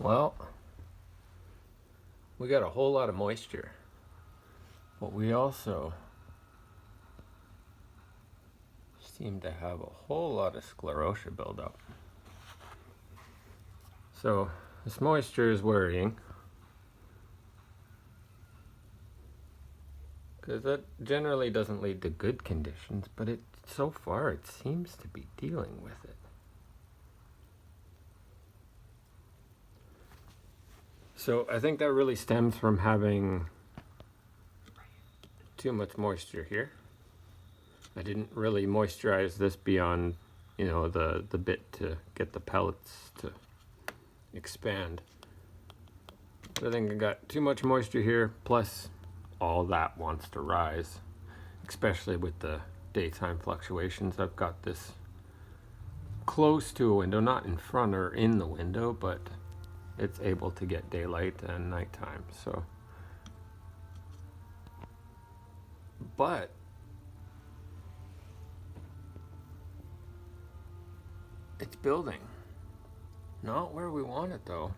Well, we got a whole lot of moisture, but we also seem to have a whole lot of sclerotia buildup. So this moisture is worrying, because that generally doesn't lead to good conditions, but so far it seems to be dealing with it. So I think that really stems from having too much moisture here. I didn't really moisturize this beyond, the bit to get the pellets to expand. But I think I got too much moisture here, plus all that wants to rise, especially with the daytime fluctuations. I've got this close to a window, not in front or in the window, but it's able to get daylight and nighttime. So, but it's building. Not where we want it though.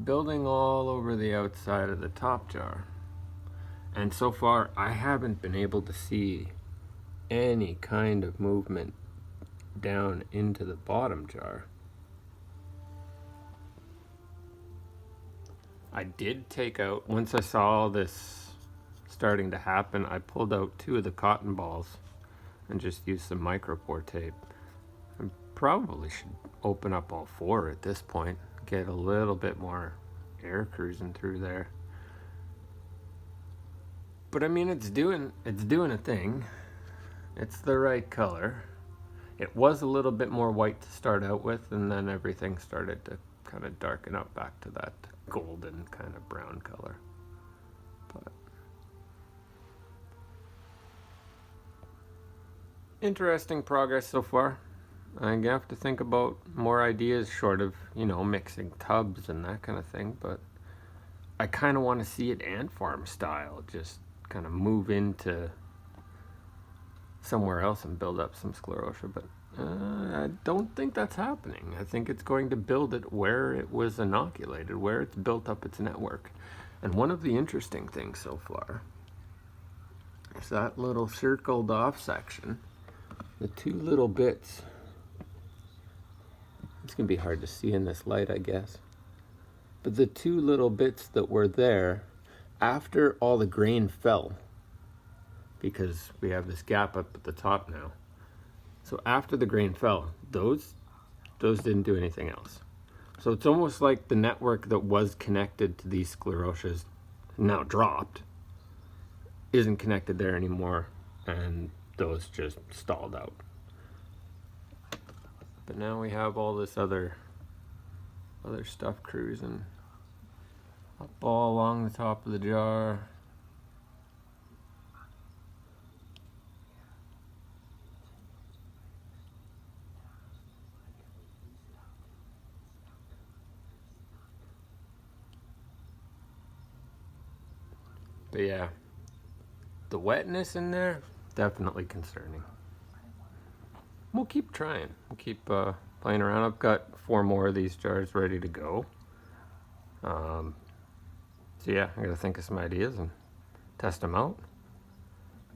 Building all over the outside of the top jar. And so far I haven't been able to see any kind of movement down into the bottom jar. I did take out, once I saw this starting to happen, I pulled out 2 of the cotton balls and just used some micropore tape. I probably should open up all 4 at this point, get a little bit more air cruising through there. But I mean, it's doing a thing. It's the right color. It was a little bit more white to start out with, and then everything started to kind of darken up back to that golden kind of brown color. But interesting progress so far. I'm gonna have to think about more ideas short of, mixing tubs and that kind of thing, but I kind of want to see it ant farm style, just kind of move into somewhere else and build up some sclerotia, but I don't think that's happening. I think it's going to build it where it was inoculated, where it's built up its network. And one of the interesting things so far is that little circled off section, the 2 little bits. It's gonna be hard to see in this light, I guess. But the 2 little bits that were there after all the grain fell, because we have this gap up at the top now. So after the grain fell, those didn't do anything else. So it's almost like the network that was connected to these sclerotias now dropped, isn't connected there anymore, and those just stalled out. But now we have all this other stuff cruising up all along the top of the jar. But yeah, the wetness in there, definitely concerning. We'll keep trying. We'll keep playing around. I've got 4 more of these jars ready to go. So yeah, I gotta think of some ideas and test them out.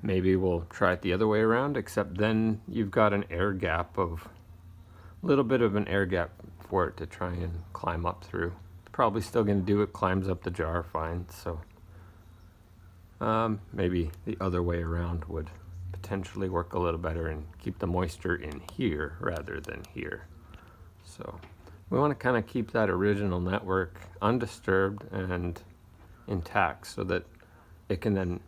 Maybe we'll try it the other way around, except then you've got an air gap of, a little bit of an air gap for it to try and climb up through. Probably still gonna do it, climbs up the jar fine, so maybe the other way around would potentially work a little better and keep the moisture in here rather than here. So we want to kind of keep that original network undisturbed and intact so that it can then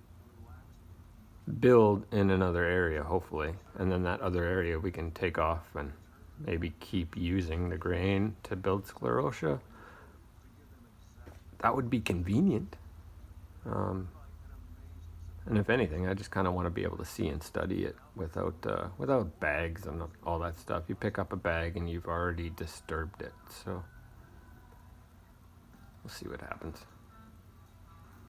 build in another area, hopefully, and then that other area we can take off and maybe keep using the grain to build sclerotia. That would be convenient. And if anything, I just kind of want to be able to see and study it without bags and all that stuff. You pick up a bag and you've already disturbed it. So we'll see what happens.